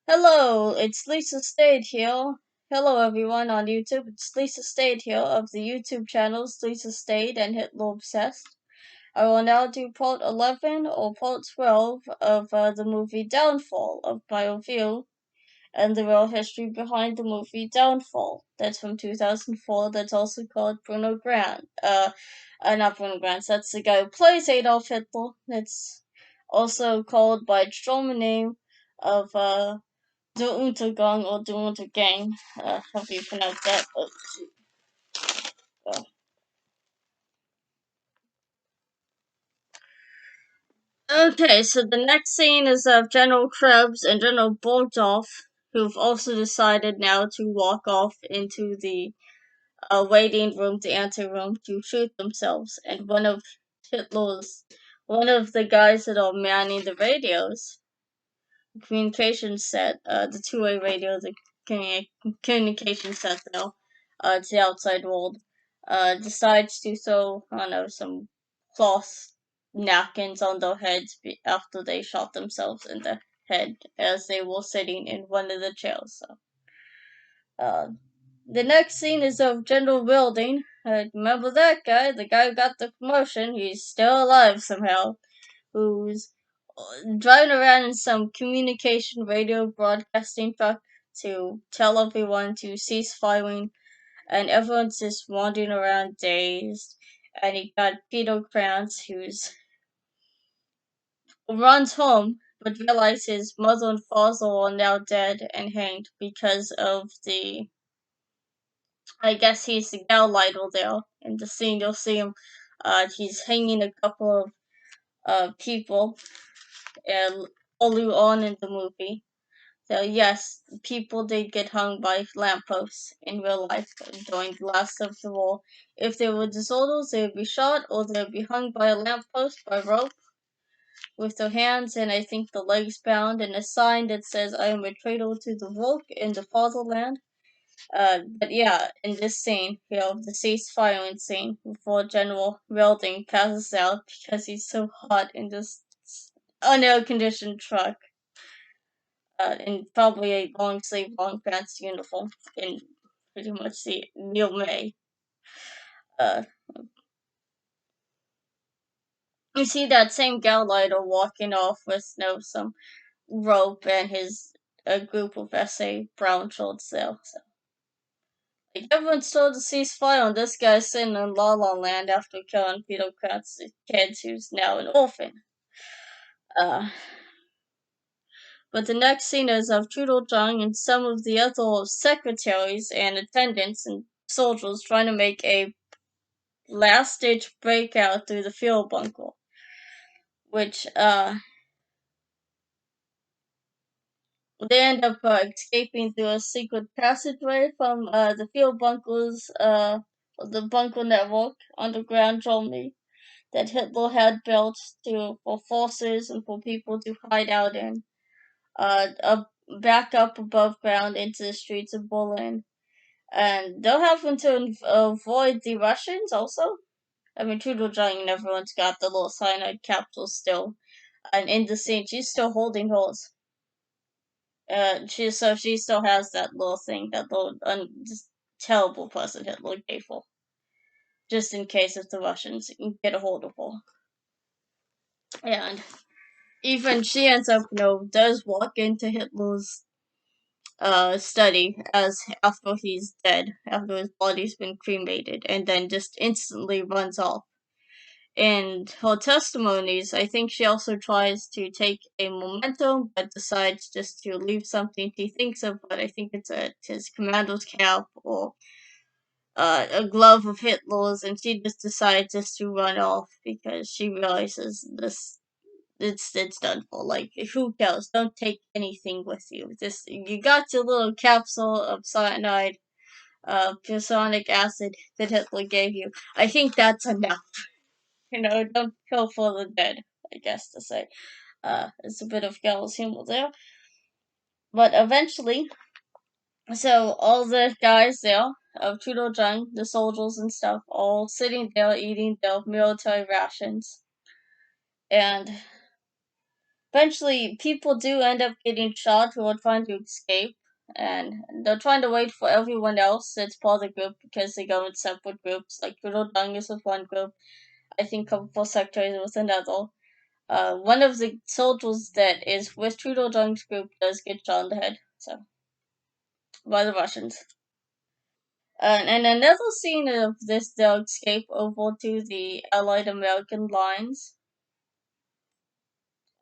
Hello, it's Lisa Stade here. Hello everyone on YouTube. It's Lisa Stade here of the YouTube channels Lisa Stade and Hitler Obsessed. I will now do part 11 or part 12 of the movie Downfall of my review and the real history behind the movie Downfall. That's from 2004. That's also called Bruno Grant. Not Bruno Grant. That's the guy who plays Adolf Hitler. That's also called by its German name of the Untergang or the Untergang, however you pronounce that. Uh, okay, so the next scene is of General Krebs and General Bogdorf, who've also decided now to walk off into the waiting room, the anteroom, to shoot themselves. And one of the guys that are manning the radios, communication set, the two-way radio, the communication set though, to the outside world, decides to throw, I don't know, some cloth napkins on their heads after they shot themselves in the head as they were sitting in one of the chairs. So, uh, the next scene is of General Wilding. Remember that guy? The guy who got the promotion. He's still alive somehow. Who's driving around in some communication radio broadcasting truck to tell everyone to cease firing, and everyone's just wandering around dazed. And he got Peter Krantz, who's runs home, but realizes his mother and father are now dead and hanged because of the. I guess he's the Gauleiter there. In the scene, you'll see him. He's hanging a couple of people early on in the movie. So yes, people did get hung by lampposts in real life during the last of the war. If they were disorders, they would be shot or they would be hung by a lamppost by rope with their hands and I think the legs bound and a sign that says I am a traitor to the Volk in the fatherland. But yeah, in this scene, the ceasefire scene before General Welding passes out because he's so hot in this unair conditioned truck in probably a long sleeve, long pants uniform in pretty much the Neil May. Uh, you see that same Gauleiter walking off with some rope and his a group of SA brown shorts there. So, like, everyone's told to cease fire, and this guy's sitting in La La Land after killing Peter Kratz's kid, who's now an orphan. Uh, but the next scene is of Trudeau Zhang and some of the other secretaries and attendants and soldiers trying to make a last ditch breakout through the fuel bunker, which they end up escaping through a secret passageway from the fuel bunkers, the bunker network underground Germany that Hitler had built for forces and for people to hide out in, up back up above ground into the streets of Berlin, and they'll happen to avoid the Russians also. I mean, Trudeau Jung and everyone's got the little cyanide capsule still, and in the scene, she's still holding hers. She still has that little thing, that little just terrible person Hitler gave her, just in case if the Russians can get a hold of her. And even she ends up, does walk into Hitler's study as after he's dead, after his body's been cremated, and then just instantly runs off. In her testimonies, I think she also tries to take a memento, but decides just to leave something she thinks of. But I think it's his commander's cap or a glove of Hitler's, and she just decides just to run off because she realizes this. It's done for. Like, who cares? Don't take anything with you. Just you got your little capsule of cyanide, personic acid that Hitler gave you. I think that's enough. Don't kill for the dead, I guess to say. It's a bit of gallows humor there. But eventually, so all the guys there of Trudeau Jung, the soldiers and stuff, all sitting there eating their military rations. And eventually people do end up getting shot who are trying to escape, and they're trying to wait for everyone else that's part of the group because they go in separate groups. Like Rudolph is with one group, I think couple sectors with another. One of the soldiers that is with Trudeau Dong's group does get shot in the head, so by the Russians. And another scene of this, they'll escape over to the Allied American lines,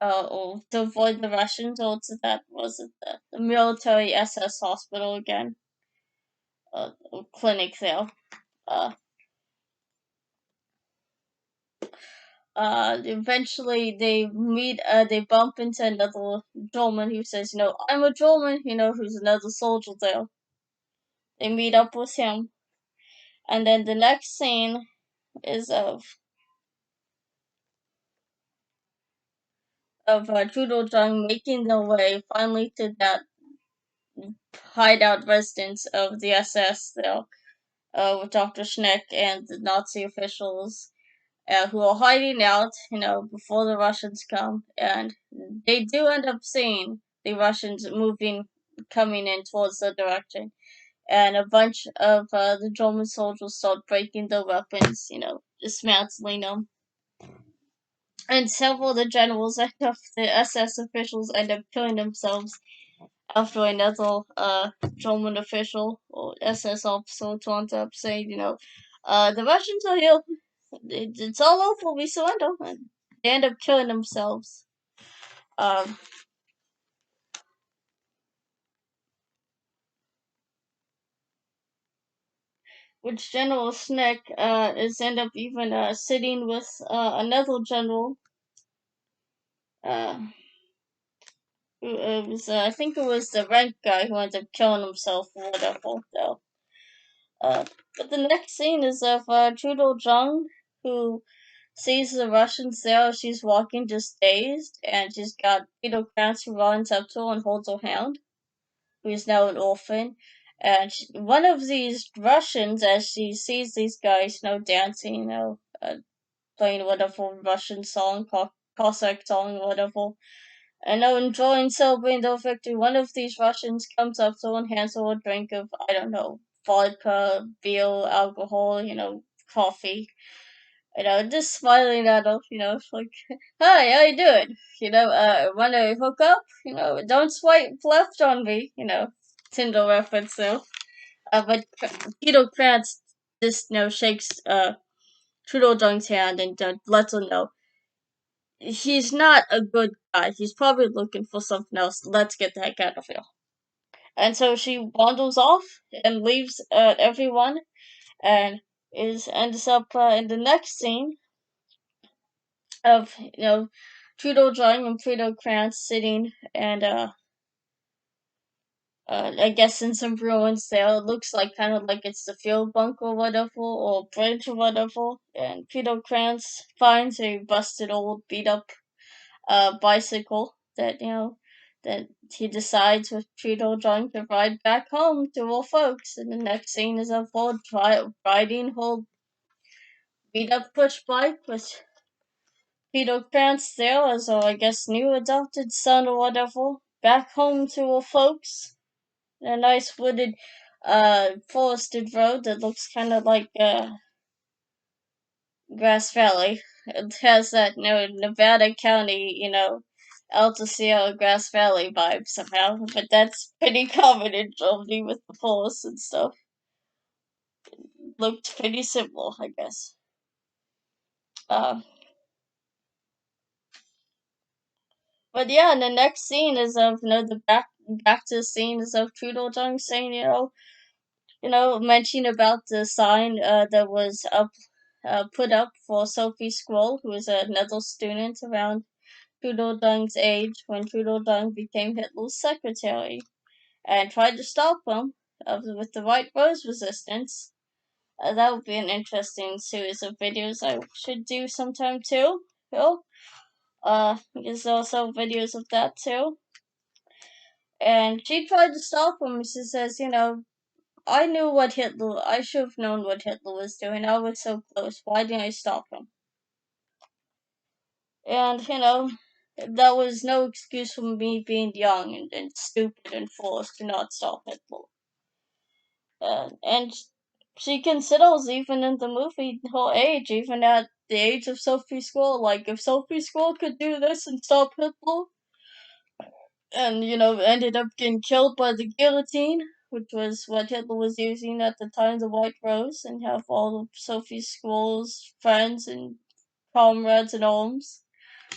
or to avoid the Russians, or to that was it the military SS hospital again, clinic there. Uh, Eventually they meet, they bump into another German who says, I'm a German, who's another soldier there. They meet up with him, and then the next scene is of Trudeau Jung making their way finally to that hideout residence of the SS there, with Dr. Schneck and the Nazi officials, who are hiding out, before the Russians come, and they do end up seeing the Russians coming in towards the direction, and a bunch of the German soldiers start breaking their weapons, dismantling them. And several of the generals and of the SS officials end up killing themselves after another German official or SS officer turns up saying, the Russians are here. It's all over. We surrender. And they end up killing themselves. Um, which General Snick is end up even sitting with another general. Uh, I think it was the rank guy who ended up killing himself or whatever. So, but the next scene is of Trudeau Jung, who sees the Russians there. She's walking just dazed, and she's got Peter Krantz who runs up to her and holds her hand, who is now an orphan. And one of these Russians, as she sees these guys, dancing, playing whatever Russian song, Cossack song, whatever, and enjoying celebrating their victory, one of these Russians comes up to her and hands her a drink of, I don't know, vodka, beer, alcohol, coffee. Just smiling at her, like, hi, how you doing? Wanna hook up? Don't swipe left on me, Tinder reference though. But Peter Krantz just, shakes, Trudeau Jung's hand and lets her know he's not a good guy. He's probably looking for something else. Let's get the heck out of here. And so she wanders off and leaves everyone, and ends up in the next scene of Trudeau Jung and Peter Krantz sitting and I guess in some ruins there. It looks like kind of like it's the field bunker or whatever, or bridge or whatever. And Peter Krantz finds a busted old beat up bicycle that that he decides with Trudeau Jung to ride back home to her folks. And the next scene is of her riding her beat up push bike with Peter Krantz there as her, I guess, new adopted son or whatever, back home to her folks. A nice wooded, forested road that looks kind of like Grass Valley. It has that, Nevada County, Alta Sierra Grass Valley vibe somehow. But that's pretty common in Germany with the forests and stuff. Looked pretty simple, I guess. Uh, but yeah, and the next scene is of, the back to the scene is of Trudeau Jung saying, mentioning about the sign that was put up for Sophie Scroll, who was another student around Trudeau Dung's age when Trudeau Dung became Hitler's secretary, and tried to stop him with the White Rose Resistance. That would be an interesting series of videos I should do sometime too. There's also videos of that too. And she tried to stop him. She says, I should have known what Hitler was doing. I was so close. Why didn't I stop him? And, that was no excuse for me being young and stupid and forced to not stop Hitler. And she considers, even in the movie, her age, even at the age of Sophie School. Like, if Sophie School could do this and stop Hitler, and, ended up getting killed by the guillotine, which was what Hitler was using at the time, the White Rose, and have all of Sophie School's friends and comrades and alms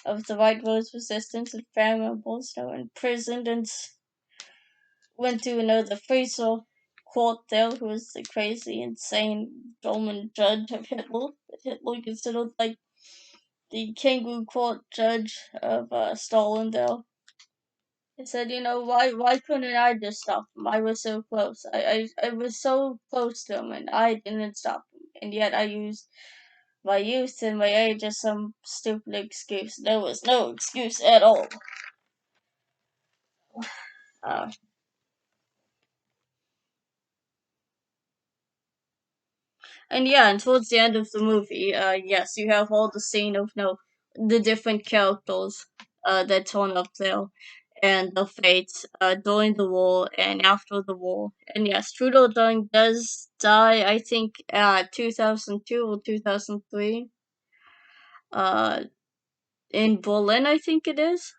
of the White Rose resistance and family members, imprisoned and went to the Fraser court there, who was the crazy, insane Roman judge of Hitler, that Hitler considered like the kangaroo court judge of Stalin there. He said, why couldn't I just stop him? I was so close. I was so close to him, and I didn't stop him. And yet I used my youth and my age as some stupid excuse. There was no excuse at all. Uh, And yeah, and towards the end of the movie, yes, you have all the scene of the different characters that turn up there, and the fates during the war and after the war. And yes, Trudeau Dung does die, I think, 2002 or 2003, uh, in Berlin, I think it is.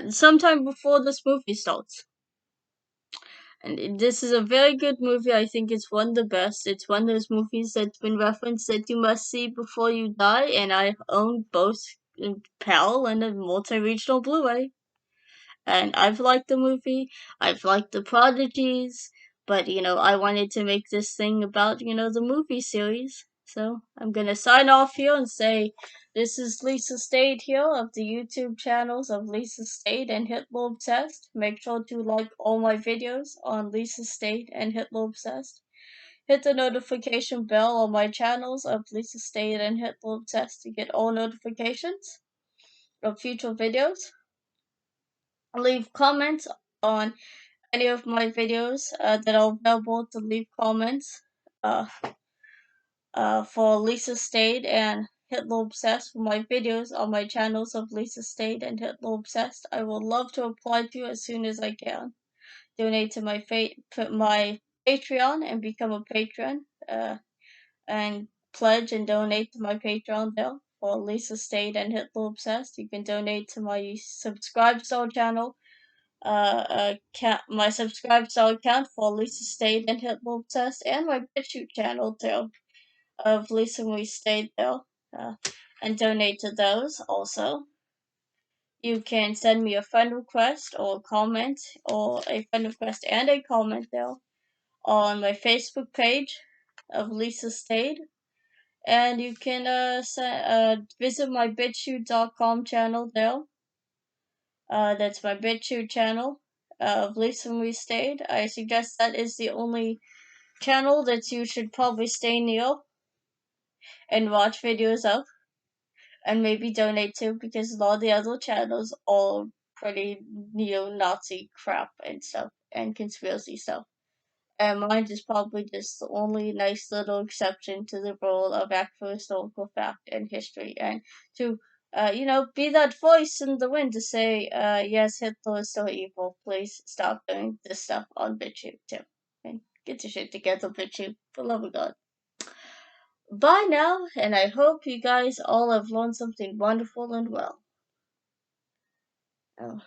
Sometime before this movie starts. And this is a very good movie. I think it's one of the best. It's one of those movies that's been referenced that you must see before you die. And I own both in PAL and a multi-regional Blu-ray. And I've liked the movie. I've liked the prodigies. But, I wanted to make this thing about, the movie series. So I'm going to sign off here and say this is Lisa Stade here of the YouTube channels of Lisa Stade and Hitler Obsessed. Make sure to like all my videos on Lisa Stade and Hitler Obsessed. Hit the notification bell on my channels of Lisa Stade and Hitler Obsessed to get all notifications of future videos. Leave comments on any of my videos that are available to leave comments uh, for Lisa Stade and Hitler Obsessed for my videos on my channels of Lisa Stade and Hitler Obsessed. I would love to reply to you as soon as I can. Donate to my my Patreon and become a patron and pledge and donate to my Patreon there for Lisa Stade and Hitler Obsessed. You can donate to my Subscribe Star channel my subscribe star account for Lisa Stayed and Hitler Obsessed, and my BitChute channel too of Lisa We Stayed there, and donate to those also. You can send me a friend request or a comment, or a friend request and a comment there on my Facebook page of Lisa Stayed. And you can visit my bitchute.com channel there. That's my BitChute channel of Lisa We Stayed. I suggest that is the only channel that you should probably stay near and watch videos of, and maybe donate to, because a lot of the other channels are pretty neo-Nazi crap and stuff, and conspiracy stuff. And mine is probably just the only nice little exception to the rule of actual historical fact and history, and to be that voice in the wind to say, yes, Hitler is so evil. Please stop doing this stuff on BitChute too. And get your shit together, BitChute, for love of God. Bye now, and I hope you guys all have learned something wonderful and well. Oh.